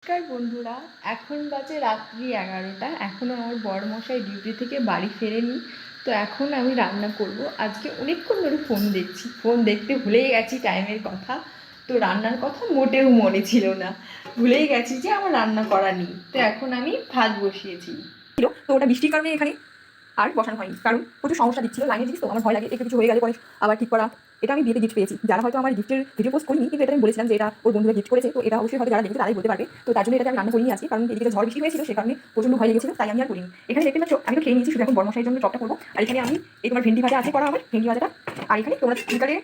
নমস্কার বন্ধুরা, এখন বাজে রাত্রি 11টা। এখনও আমার বরমশাই ডিউটি থেকে বাড়ি ফেরেনি। তো এখন আমি রান্না করব। আজকে অনেকক্ষণ ধরে ফোন দেখছি, ফোন দেখতে ভুলেই গেছি টাইমের কথা। তো রান্নার কথা মোটেও মনে ছিল না, ভুলেই গেছি যে আমার রান্না করা নেই। তো এখন আমি ভাত বসিয়েছি। তো ওটা বৃষ্টির কারণে এখানে আর বসানো হয়নি, কারণ প্রচুর সমস্যা দিচ্ছিল লাইনে। জিনিস তো আমার ভয় লাগে একটু কিছু হয়ে গেলে পরে আবার ঠিক করা। এটা আমি বিয়েতে গিফট পেয়েছি, যারা হয়তো আমার গিফটের ভিডিও পোস্ট করিনি, কিন্তু এটা আমি বলেছিলাম যে এটা ওর বন্ধুরা গিফট করেছে। তো এটা অবশ্যই হয়তো যারা দেখেছে তারাই বলতে পারবে। তো তার জন্য এটা আমি রান্না করিনি আজকে, কারণ এদিকে ঝড় বৃষ্টি হয়েছিল, সে কারণে প্রচন্ড ভয় লেগেছিল, তাই আমি আর করিনি। এখানে দেখতে পাচ্ছ আমি তো খেয়ে নিয়েছি, শুধু এখন বর্মশাইয়ের জন্য চপটা করবো। আর এখানে আমি এই তোমার ভেন্ডি ভাজা আছে করা, আমার ভেন্ডি ভাজাটা। আর এখানে তোমরা বিকালে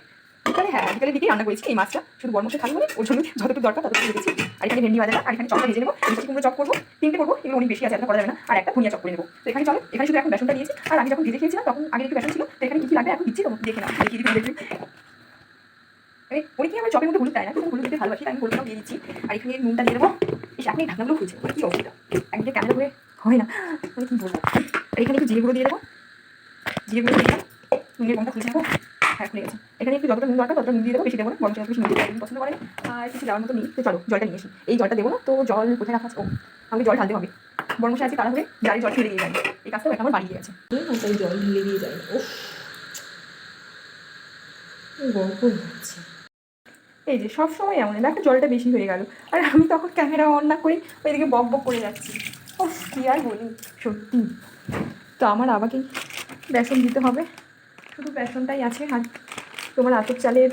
বিকালে হ্যাঁ বিকালের দিকেই রান্না করেছি এই মাছটা, শুধু বর্মশাই খালি বলে ওর জন্য যতটুকু দরকার ততটুকু রেখেছি। আর এখানে ভেন্ডি ভাজাটা, আর এখানে চপটা ভেজে নেবো, মিষ্টি কুমড়ো চপ করবো, তিনটে করবো, এগুলো অনেক বেশি আছে, এটা করা যাবে না। আর একটা ধনিয়া চপ করে নেবো। তো এখানে চলো, এখানে শুধু এখন বেসনটা দিয়েছি। আর আমি যখন ভেজে খেয়েছিলাম তখন আগে একটু বেসন ছিল, তো এখানে কি কি লাগবে এখন দিচ্ছি, তো দেখে নাও, দেখিয়ে দিবি দেখবি। অনেকেই আমার চপের মধ্যে হলুদ দেয় না, কিন্তু হলুদ দিতে ভালোবাসি, তাই আমি হলুদটাও দিয়ে দিচ্ছি। আর এখানে নুনটা দিয়ে দেবো। এসে আপনি ঢাকনাগুলো খুলছে, কি অসুবিধা, একদিকে ক্যামেরা করে হয় না, মানে কি বলবো। আর এখানে একটু জিরে গুঁড়ো দিয়ে দেবো, জিরে গুঁড়ো দিয়ে দিলাম, নুনের গন্ধটা খুলছে, হ্যাঁ খুলে গেছে। এখানে একটু যতটা নুন দরকার ততটা নুন দিয়ে দেবো, বেশি দেবো না, বরং বেশি নুন দিতে একদম পছন্দ করে না। আর কিছু দেওয়ার মতো নেই, তো চলো জলটা নিয়ে এসি। এই জলটা দেবো না, তো জল কোথায় রাখা আছে, ও আমাকে জল ঢালতে হবে। বর্মশাই আছে তাড়াহুড়ে গাড়ি জল ফেলে দিয়ে যাবে, এই কাজটাও আমার বাড়িয়ে গেছে, তাই জল ঢেলে দিয়ে যায়। ও গল্প হচ্ছে এই যে সব সময় এমন, দেখো জলটা বেশি হয়ে গেল, আর আমি তখন ক্যামেরা অন না করে ওইদিকে বক বক করে যাচ্ছি। ও কী আর বলি, সত্যি। তো আমার আবাকেই বেসন দিতে হবে, শুধু বেসনটাই আছে। আর তোমার আতপ চালের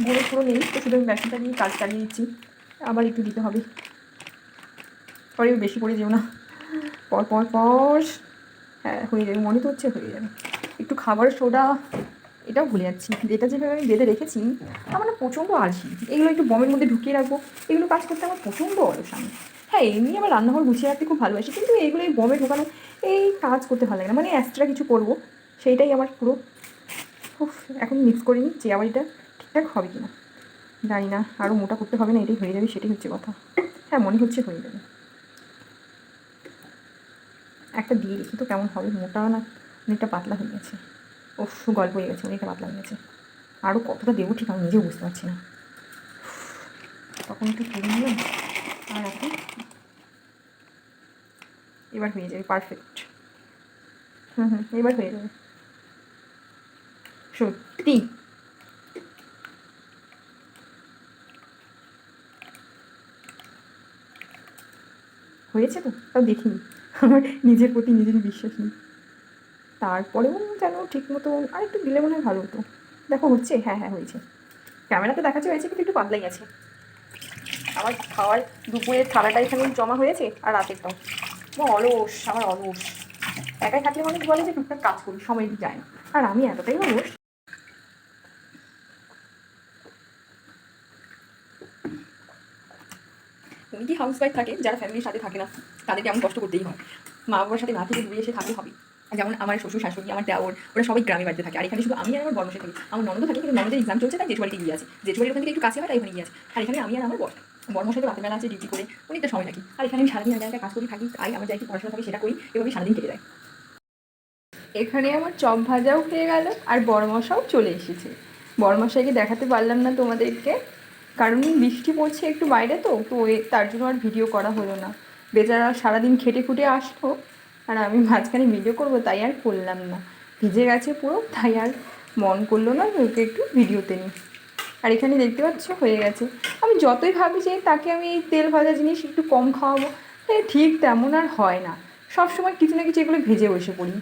গুঁড়ো পুরো নেই, তো শুধু আমি বেসনটা দিয়ে কাজ চালিয়ে দিচ্ছি। আবার একটু দিতে হবে, পরে বেশি করে যেও না, পর পর পর। হ্যাঁ হয়ে যাবে, মনে তো হচ্ছে হয়ে যাবে। একটু খাবার সোডা, এটাও ভুলে যাচ্ছি, যেটা যেভাবে আমি বেঁধে রেখেছি। আমার না প্রচণ্ড আলসি, এগুলো একটু বমের মধ্যে ঢুকিয়ে রাখবো, এগুলো কাজ করতে আমার প্রচণ্ড অলস আমি। হ্যাঁ এমনি আমার রান্নাঘর গুছিয়ে রাখতে খুব ভালোবাসি, কিন্তু এইগুলো এই বমে ঢোকানো, এই কাজ করতে ভালো লাগে না, মানে এক্সট্রা কিছু করবো সেইটাই আমার পুরো। এখন মিক্স করে নিচ্ছি, আবার এটা ঠিকঠাক হবে কি না জানি না, আরও মোটা করতে হবে না, এটাই হয়ে যাবে, সেটাই হচ্ছে কথা। হ্যাঁ মনে হচ্ছে হয়ে যাবে। একটা দিয়ে দেখি তো কেমন হবে, মোটা না অনেকটা পাতলা হয়ে গেছে। গল্প হয়ে গেছে, অনেকটা পাতলা হয়ে গেছে। আরও কতটা দেবো ঠিক আমি নিজেও বুঝতে পারছি না। তখন একটু তুলে নিলাম, আর এখন এবার হয়ে যাবে পারফেক্ট। এবার হয়ে যাবে সত্যি। হয়েছে তো, তাও দেখিনি, আমার নিজের প্রতি নিজেরই বিশ্বাস নেই। তারপরেও যেন ঠিক মতো আর একটু দিলে মনে হয় ভালো হতো। দেখো হচ্ছে, হ্যাঁ হ্যাঁ হয়েছে, ক্যামেরাতে দেখাচ্ছে হয়েছে, কিন্তু একটু পাতলাই আছে। আমার খাওয়ার দুপুরের থালাটা এখানে জমা হয়েছে, আর রাতেরটাও। অলস, আমার অলস। একাই থাকলে মানুষ বলে যে টুকটাক কাজ করি, সময় যায় না, আর আমি এতটাই অলস। অনেকেই হাউস ওয়াইফ থাকে যারা ফ্যামিলির সাথে থাকে না, তাদেরকে এমন কষ্ট করতেই হয়। মা বাবার সাথে না থেকে দূরে এসে থাকতে হবে। যেমন আমার শ্বশুর শাশুড়ি, আমার দেওর, ওরা সবাই গ্রামে বাড়িতে থাকে, আর এখানে শুধু আমি আর আমার বর্মশাই থাকি। আমার ননদও থাকে, কিন্তু ননদের এক্সাম চলছে, তাই জেঠুবাড়িতে গিয়ে আছে, জেঠুবাড়ির ওখান থেকে একটু কাছে হয়, তাই ওখানে গিয়ে আছে। আর এখানে আমি আর আমার বর্মশাই তো রাতের বেলা আছে ডিউটি করে, অনেকটা সময় থাকি। আর এখানে আমি সারাদিন একা একা কাজ করি থাকি, তাই আমার যা একটু পড়াশোনা থাকে সেটা করি, এভাবেই সারাদিন কেটে যায়। এখানে আমার চপ ভাজাও হয়ে গেল, আর বড়মশাও চলে এসেছে। বড়মশাইকে দেখাতে পারলাম না তোমাদেরকে, কারণ বৃষ্টি পড়ছে একটু বাইরে, তো তো তার জন্য আর ভিডিও করা হলো না। বেচারা সারাদিন খেটে খুটে আসতো, আর আমি মাঝখানে ভিডিও করবো তাই আর করলাম না। ভিজে গেছে পুরো, তাই আর মন করলো না ওকে একটু ভিডিওতে নিই। আর এখানে দেখতে পাচ্ছ হয়ে গেছে। আমি যতই ভাবি যে তাকে আমি এই তেল ভাজা জিনিস একটু কম খাওয়াবো, ঠিক তেমন আর হয় না। সবসময় কিছু না কিছু এগুলো ভেজে বসে পড়ি।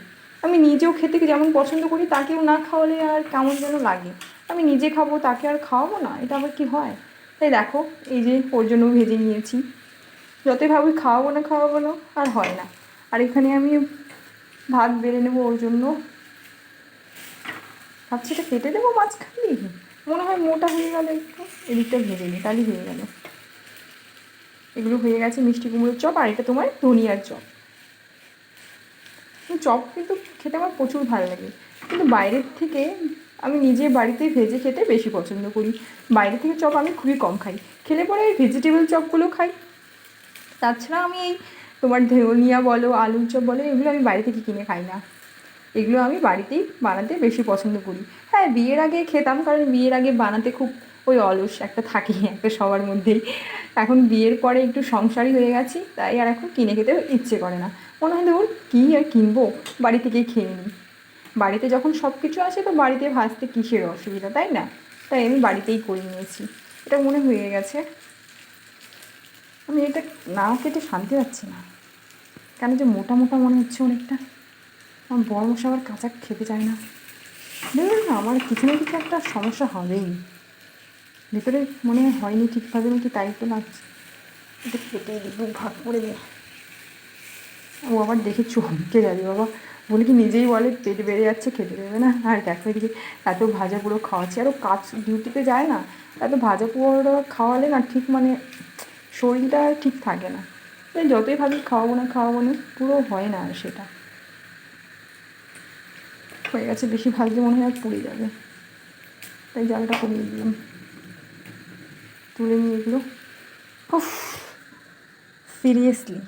আমি নিজেও খেতে যেমন পছন্দ করি, তাকেও না খাওয়ালে আর কেমন যেন লাগে। আমি নিজে খাবো, তাকে আর খাওয়াবো না, এটা আবার কি হয়? তাই দেখো, এই যে ওর জন্য ভেজে নিয়েছি। যতই ভাবি খাওয়াবো না আর হয় না। আর এখানে আমি ভাত বেড়ে নেবো ওর জন্য, ভাবছি এটা কেটে দেবো মাঝখান দিয়ে, মনে হয় মোটা হয়ে গেল একটু, এদিকটা ভেজে নিই তাহলেই হয়ে গেল। এগুলো হয়ে গেছে মিষ্টি কুমড়োর চপ, আর এটা তোমার ধনিয়ার চপ। চপ কিন্তু খেতে আমার প্রচুর ভালো লাগে, কিন্তু বাইরের থেকে আমি নিজে বাড়িতে ভেজে খেতে বেশি পছন্দ করি। বাইরে থেকে চপ আমি খুবই কম খাই, খেলে পরে এই ভেজিটেবল চপগুলো খাই। তাছাড়া আমি এই তোমার ধনিয়া বলো, আলুর চপ বলো, এগুলো আমি বাইরে থেকে কিনে খাই না, এগুলো আমি বাড়িতেই বানাতে বেশি পছন্দ করি। হ্যাঁ বিয়ের আগে খেতাম, কারণ বিয়ের আগে বানাতে খুব ওই অলস একটা থাকেই একটা সবার মধ্যেই। এখন বিয়ের পরে একটু সংসারী হয়ে গেছি, তাই আর এখন কিনে খেতে ইচ্ছে করে না। মনে হয় ধরুন কী আর কিনবো, বাড়ি থেকেই খেয়ে নিই। বাড়িতে যখন সব কিছু আসে তো বাড়িতে ভাজতে কিসের অসুবিধা, তাই না? তাই আমি বাড়িতেই করে নিয়েছি, এটা মনে হয়ে গেছে। আমি এটা না কেটে শান্তি পাচ্ছি না, কেন যে মোটা মোটা মনে হচ্ছে অনেকটা। আমার বড় মশা আবার কাঁচা খেতে চায় না। দেখুন না, আমার কিছু না কিছু একটা সমস্যা হবেই, ভেতরে মনে হয়নি ঠিকভাবে নাকি, তাই তো লাগছে। এটা কেটে দেখবো, ভাগ করে দে। ও আবার দেখে চমকে যাবে বাবা, বলে কি নিজেই বলে পেট বেড়ে যাচ্ছে, খেতে দেবে না। আর দেখো এদিকে এত ভাজা পুরো খাওয়াচ্ছে, আরও কাজ ডিউটিতে যায় না, এত ভাজা পুরো খাওয়ালে না ঠিক মানে শরীরটা ঠিক থাকে না। তাই যতই ভাবি খাওয়াবো না পুরো হয় না আর সেটা। হয়ে গেছে, বেশি ভাজলে মনে হয় আর পুড়ে যাবে, তাই জালটা কমিয়ে দিলাম। তুলে নিয়ে এগুলো, উফ সিরিয়াসলি